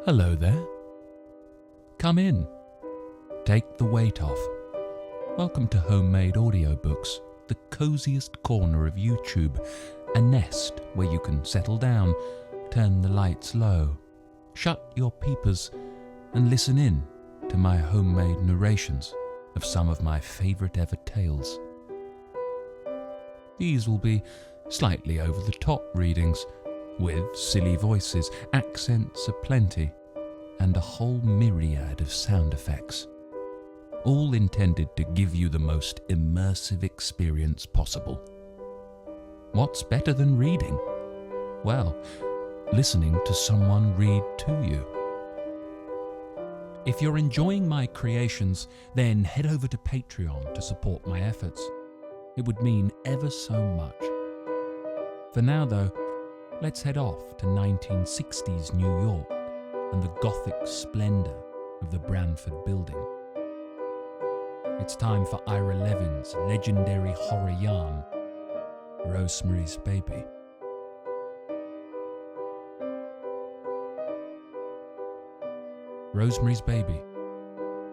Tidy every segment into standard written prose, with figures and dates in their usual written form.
Hello there. Come in. Take the weight off. Welcome to Homemade Audiobooks, the coziest corner of YouTube, a nest where you can settle down, turn the lights low, shut your peepers, and listen in to my homemade narrations of some of my favourite ever tales. These will be slightly over-the-top readings, with silly voices, accents aplenty, and a whole myriad of sound effects, all intended to give you the most immersive experience possible. What's better than reading? Well, listening to someone read to you. If you're enjoying my creations, then head over to Patreon to support my efforts. It would mean ever so much. For now, though, let's head off to 1960s New York and the Gothic splendour of the Branford Building. It's time for Ira Levin's legendary horror yarn, Rosemary's Baby. Rosemary's Baby,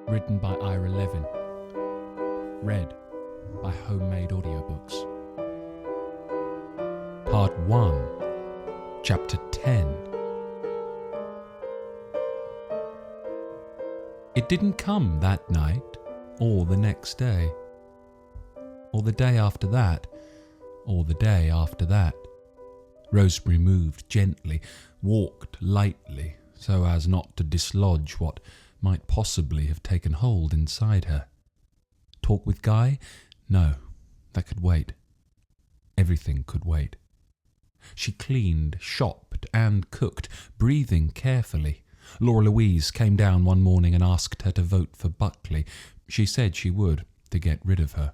written by Ira Levin, read by Homemade Audiobooks. Part 1, Chapter 10. It didn't come that night, or the next day, or the day after that, or the day after that. Rosemary moved gently, walked lightly, so as not to dislodge what might possibly have taken hold inside her. Talk with Guy? No, that could wait. Everything could wait. She cleaned, shopped, and cooked, breathing carefully. Laura Louise came down one morning and asked her to vote for Buckley. She said she would, to get rid of her.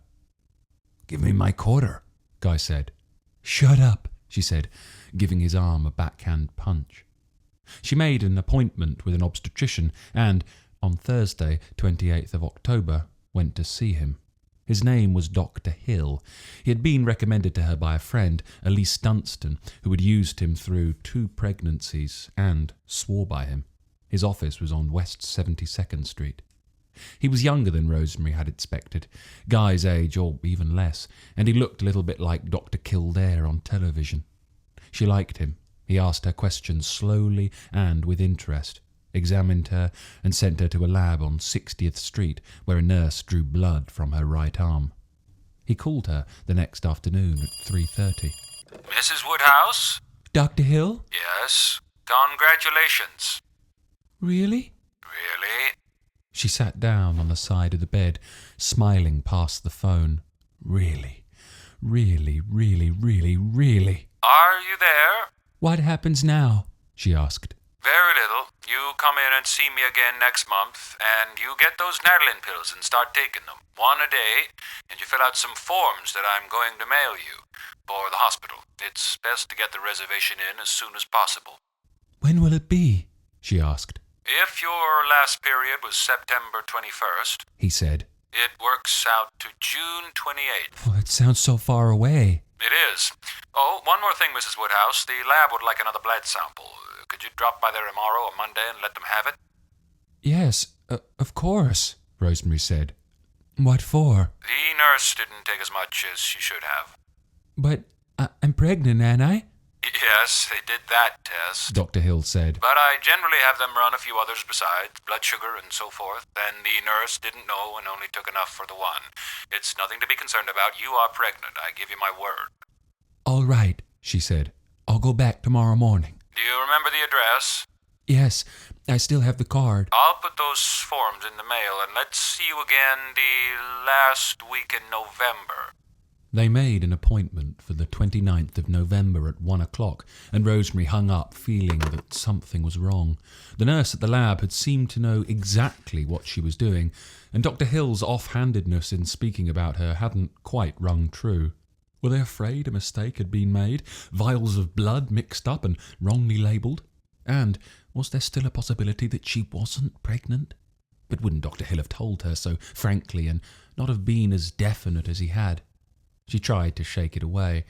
"Give me my quarter," Guy said. "Shut up," she said, giving his arm a backhand punch. She made an appointment with an obstetrician and, on Thursday, 28th of October, went to see him. His name was Dr. Hill. He had been recommended to her by a friend, Elise Dunstan, who had used him through 2 pregnancies and swore by him. His office was on West 72nd Street. He was younger than Rosemary had expected, Guy's age or even less, and he looked a little bit like Dr. Kildare on television. She liked him. He asked her questions slowly and with interest, examined her, and sent her to a lab on 60th Street, where a nurse drew blood from her right arm. He called her the next afternoon at 3:30. Mrs. Woodhouse? "Dr. Hill?" Yes. Congratulations. "Really?" Really? She sat down on the side of the bed, smiling past the phone. Really, really, really, really, really. Are you there? "What happens now?" she asked. Very little. You come in and see me again next month, and you get those Narlin pills and start taking them, 1 a day, and you fill out some forms that I'm going to mail you for the hospital. It's best to get the reservation in as soon as possible. "When will it be?" she asked. If your last period was September 21st, He said. it works out to June 28th. "Oh, it sounds so far away." It is. Oh, one more thing, Mrs. Woodhouse. The lab would like another blood sample. Could you drop by there tomorrow or Monday and let them have it? "Yes, of course," Rosemary said. "What for?" The nurse didn't take as much as she should have. "But I'm pregnant, ain't I?" Yes, they did that test. Dr. Hill said. But I generally have them run a few others besides, blood sugar and so forth, and the nurse didn't know and only took enough for the one. It's nothing to be concerned about. You are pregnant. I give you my word. "All right," she said. "I'll go back tomorrow morning." Do you remember the address? "Yes, I still have the card." I'll put those forms in the mail, and let's see you again the last week in November. They made an appointment for the 29th of November at 1 o'clock, and Rosemary hung up feeling that something was wrong. The nurse at the lab had seemed to know exactly what she was doing, and Dr. Hill's off-handedness in speaking about her hadn't quite rung true. Were they afraid a mistake had been made, vials of blood mixed up and wrongly labelled? And was there still a possibility that she wasn't pregnant? But wouldn't Dr. Hill have told her so frankly and not have been as definite as he had? She tried to shake it away.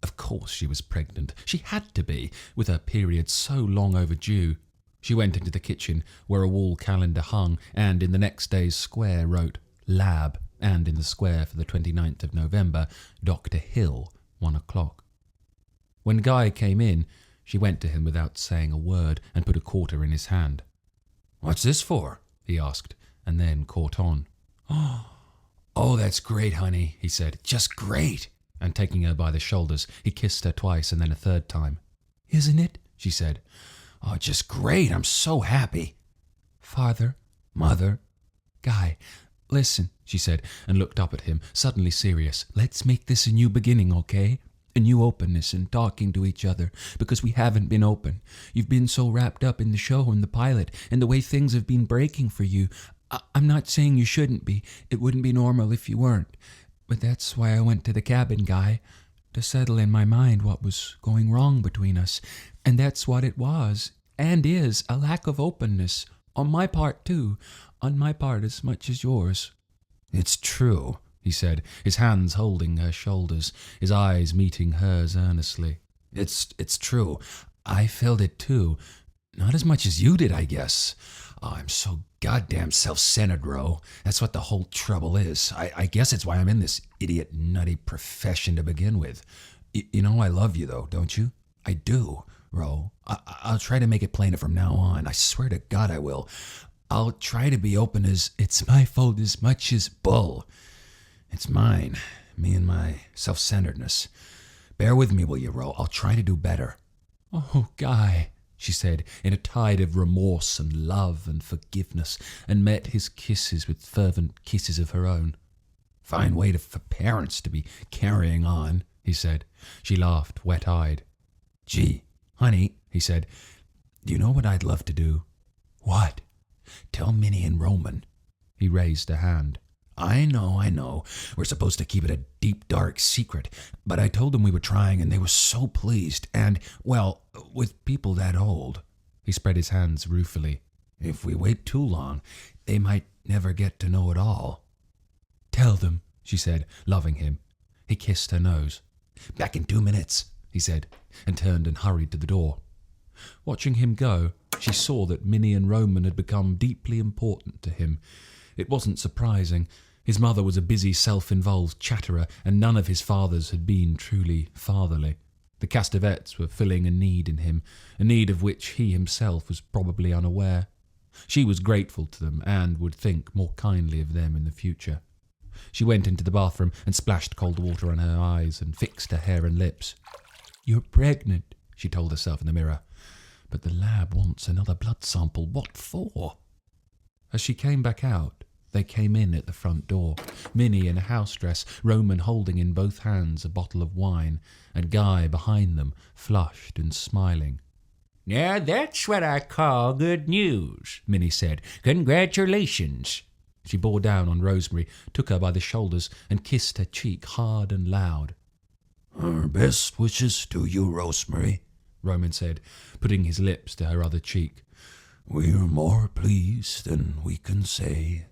Of course she was pregnant. She had to be, with her period so long overdue. She went into the kitchen, where a wall calendar hung, and in the next day's square wrote Lab, and in the square for the 29th of November, Dr. Hill, 1 o'clock. When Guy came in, she went to him without saying a word and put a quarter in his hand. "What's this for?" he asked, and then caught on. Oh, that's great, honey," he said. "Just great." And taking her by the shoulders, he kissed her twice and then a third time. "Isn't it?" she said. "Oh, just great. I'm so happy." "Father, Mother, Guy, listen," she said, and looked up at him, suddenly serious. "Let's make this a new beginning, okay? A new openness and talking to each other, because we haven't been open. You've been so wrapped up in the show and the pilot and the way things have been breaking for you. I'm not saying you shouldn't be. It wouldn't be normal if you weren't. But that's why I went to the cabin, Guy, to settle in my mind what was going wrong between us. And that's what it was, and is, a lack of openness. On my part, too. On my part as much as yours." "It's true," he said, his hands holding her shoulders, his eyes meeting hers earnestly. It's true. I felt it too. Not as much as you did, I guess. Oh, I'm so goddamn self-centered, Ro. That's what the whole trouble is. I guess it's why I'm in this idiot, nutty profession to begin with. You know I love you, though, don't you? I do, Ro. I'll try to make it plainer from now on. I swear to God I will. I'll try to be open as it's my fault as much as bull. It's mine, me and my self-centeredness. Bear with me, will you, Ro? I'll try to do better. Oh, Guy, she said, in a tide of remorse and love and forgiveness, and met his kisses with fervent kisses of her own. Fine way for parents to be carrying on, he said. She laughed, wet-eyed. Gee, honey, he said, do you know what I'd love to do? What? Tell Minnie and Roman. He raised a hand. I know. We're supposed to keep it a deep, dark secret, but I told them we were trying and they were so pleased, and, well, with people that old. He spread his hands ruefully. If we wait too long, they might never get to know it all. Tell them, she said, loving him. He kissed her nose. Back in 2 minutes, he said, and turned and hurried to the door. Watching him go, she saw that Minnie and Roman had become deeply important to him. It wasn't surprising. His mother was a busy, self-involved chatterer, and none of his fathers had been truly fatherly. The Castavets were filling a need in him, a need of which he himself was probably unaware. She was grateful to them and would think more kindly of them in the future. She went into the bathroom and splashed cold water on her eyes and fixed her hair and lips. You're pregnant, she told herself in the mirror. But the lab wants another blood sample. What for? As she came back out, they came in at the front door, Minnie in a house dress, Roman holding in both hands a bottle of wine, and Guy behind them, flushed and smiling. Now that's what I call good news, Minnie said. Congratulations. She bore down on Rosemary, took her by the shoulders, and kissed her cheek hard and loud. Our best wishes to you, Rosemary, Roman said, putting his lips to her other cheek. We're more pleased than we can say.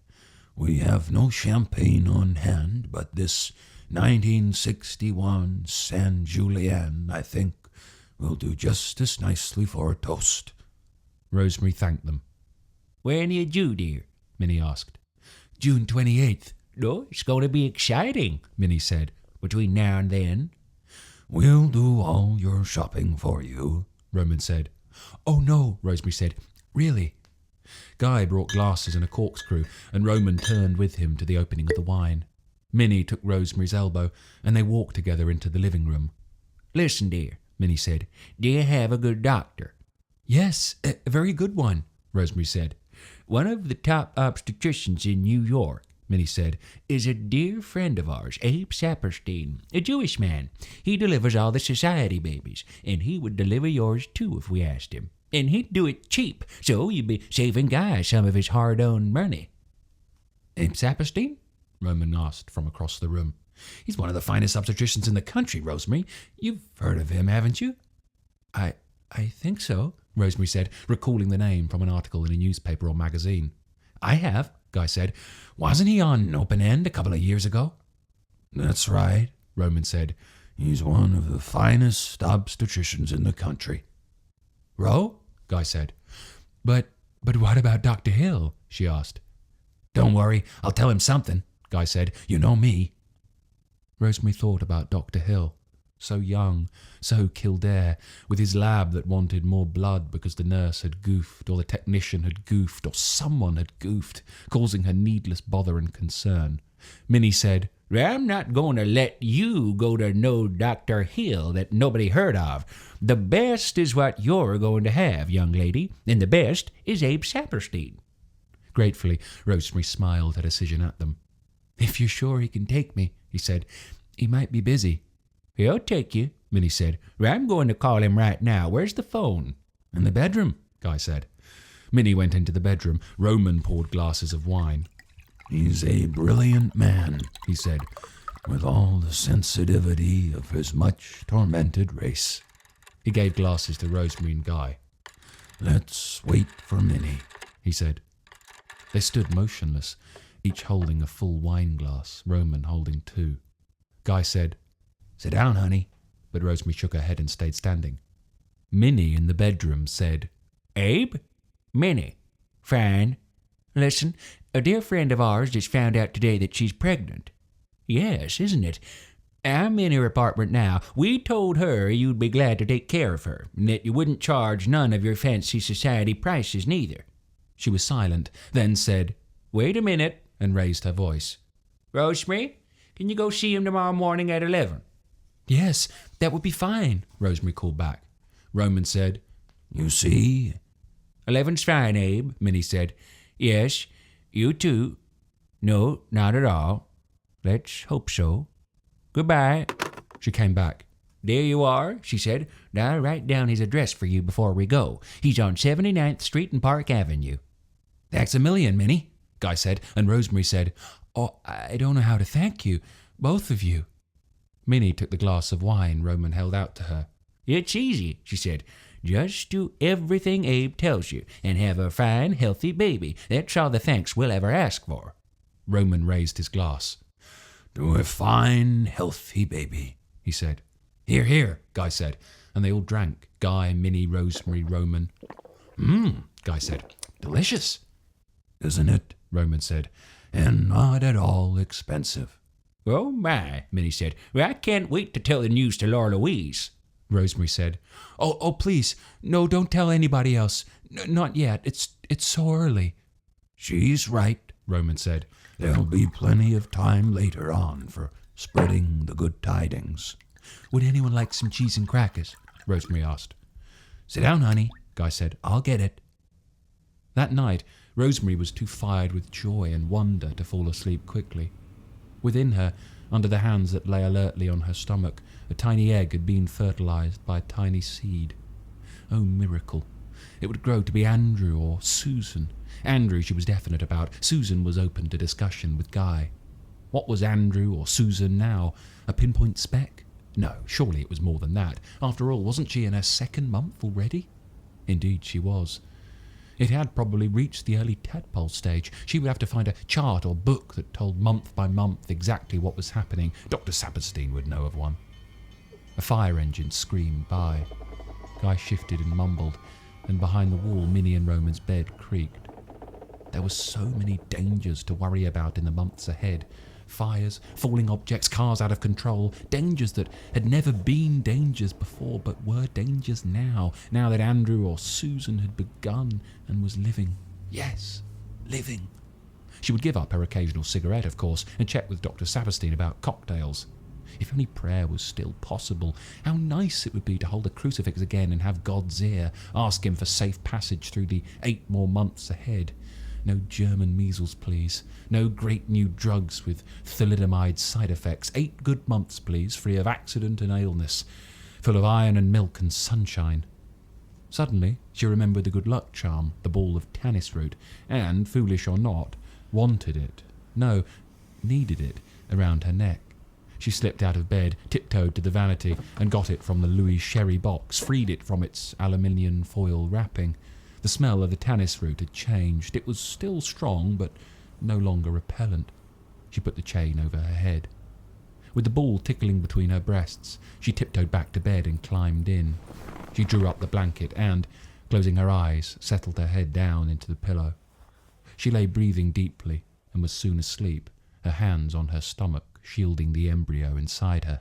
We have no champagne on hand, but this 1961 San Julian, I think, will do just as nicely for a toast. Rosemary thanked them. When are you due, dear? Minnie asked. June 28th. No, it's going to be exciting, Minnie said, between now and then. We'll do all your shopping for you, Roman said. Oh, no, Rosemary said. Really? Guy brought glasses and a corkscrew, and Roman turned with him to the opening of the wine. Minnie took Rosemary's elbow, and they walked together into the living room. Listen, dear, Minnie said, do you have a good doctor? Yes, a very good one, Rosemary said. One of the top obstetricians in New York, Minnie said, is a dear friend of ours, Abe Saperstein, a Jewish man. He delivers all the society babies, and he would deliver yours too if we asked him. And he'd do it cheap, so you'd be saving Guy some of his hard-earned money. Abe Saperstein? Roman asked from across the room. He's one of the finest obstetricians in the country, Rosemary. You've heard of him, haven't you? I think so, Rosemary said, recalling the name from an article in a newspaper or magazine. I have, Guy said. Wasn't he on Open End a couple of years ago? That's right, Roman said. He's one of the finest obstetricians in the country. Ro? Guy said. But what about Dr. Hill? She asked. Don't worry, I'll tell him something, Guy said. You know me. Rosemary thought about Dr. Hill. So young, so Kildare, with his lab that wanted more blood because the nurse had goofed, or the technician had goofed, or someone had goofed, causing her needless bother and concern. Minnie said, I'm not going to let you go to no Dr. Hill that nobody heard of. The best is what you're going to have, young lady, and the best is Abe Saperstein. Gratefully, Rosemary smiled her decision at them. If you're sure he can take me, he said. He might be busy. He'll take you, Minnie said. I'm going to call him right now. Where's the phone? In the bedroom, Guy said. Minnie went into the bedroom. Roman poured glasses of wine. He's a brilliant man, he said, with all the sensitivity of his much tormented race. He gave glasses to Rosemary and Guy. Let's wait for Minnie, he said. They stood motionless, each holding a full wine glass, Roman holding 2. Guy said, Sit down, honey. But Rosemary shook her head and stayed standing. Minnie in the bedroom said, Abe? Minnie. Fine. Listen, a dear friend of ours just found out today that she's pregnant. Yes, isn't it? I'm in her apartment now. We told her you'd be glad to take care of her, and that you wouldn't charge none of your fancy society prices neither. She was silent, then said, Wait a minute, and raised her voice. Rosemary, can you go see him tomorrow morning at 11? Yes, that would be fine, Rosemary called back. Roman said, You see? 11's fine, Abe, Minnie said. Yes, you too. No, not at all. Let's hope so. Goodbye. She came back. There you are, she said. Now I'll write down his address for you before we go. He's on 79th Street and Park Avenue. Thanks a million, Minnie, Guy said, and Rosemary said, Oh, I don't know how to thank you, both of you. Minnie took the glass of wine Roman held out to her. It's easy, she said. Just do everything Abe tells you and have a fine, healthy baby. That's all the thanks we'll ever ask for. Roman raised his glass. To a fine, healthy baby, he said. Here, here, Guy said, and they all drank. Guy, Minnie, Rosemary, Roman. Guy said. Delicious. Isn't it? Roman said. And not at all expensive. Oh, my, Minnie said. Well, I can't wait to tell the news to Laura Louise. Rosemary said. Oh, please. No, don't tell anybody else. Not yet. It's so early. She's right, Roman said. There'll be plenty of time later on for spreading the good tidings. Would anyone like some cheese and crackers? Rosemary asked. Sit down, honey, Guy said. I'll get it. That night, Rosemary was too fired with joy and wonder to fall asleep quickly. Within her, under the hands that lay alertly on her stomach, a tiny egg had been fertilized by a tiny seed. Oh, miracle! It would grow to be Andrew or Susan. Andrew she was definite about. Susan was open to discussion with Guy. What was Andrew or Susan now? A pinpoint speck? No, surely it was more than that. After all, wasn't she in her 2nd month already? Indeed she was. It had probably reached the early tadpole stage. She would have to find a chart or book that told month by month exactly what was happening. Dr. Saperstein would know of one. A fire engine screamed by. Guy shifted and mumbled, and behind the wall Minnie and Roman's bed creaked. There were so many dangers to worry about in the months ahead. Fires, falling objects, cars out of control, dangers that had never been dangers before but were dangers now that Andrew or Susan had begun and was living. Yes, living. She would give up her occasional cigarette, of course, and check with Dr. Saperstein about cocktails. If only prayer was still possible, how nice it would be to hold a crucifix again and have God's ear, ask him for safe passage through the 8 more months ahead. No German measles, please. No great new drugs with thalidomide side effects. 8 good months, please, free of accident and illness, full of iron and milk and sunshine. Suddenly, she remembered the good luck charm, the ball of tannis root, and, foolish or not, wanted it. No, needed it around her neck. She slipped out of bed, tiptoed to the vanity, and got it from the Louis Sherry box, freed it from its aluminium foil wrapping. The smell of the tannis root had changed. It was still strong, but no longer repellent. She put the chain over her head. With the ball tickling between her breasts, she tiptoed back to bed and climbed in. She drew up the blanket and, Closing her eyes, settled her head down into the pillow. She lay breathing deeply and was soon asleep, her hands on her stomach, shielding the embryo inside her.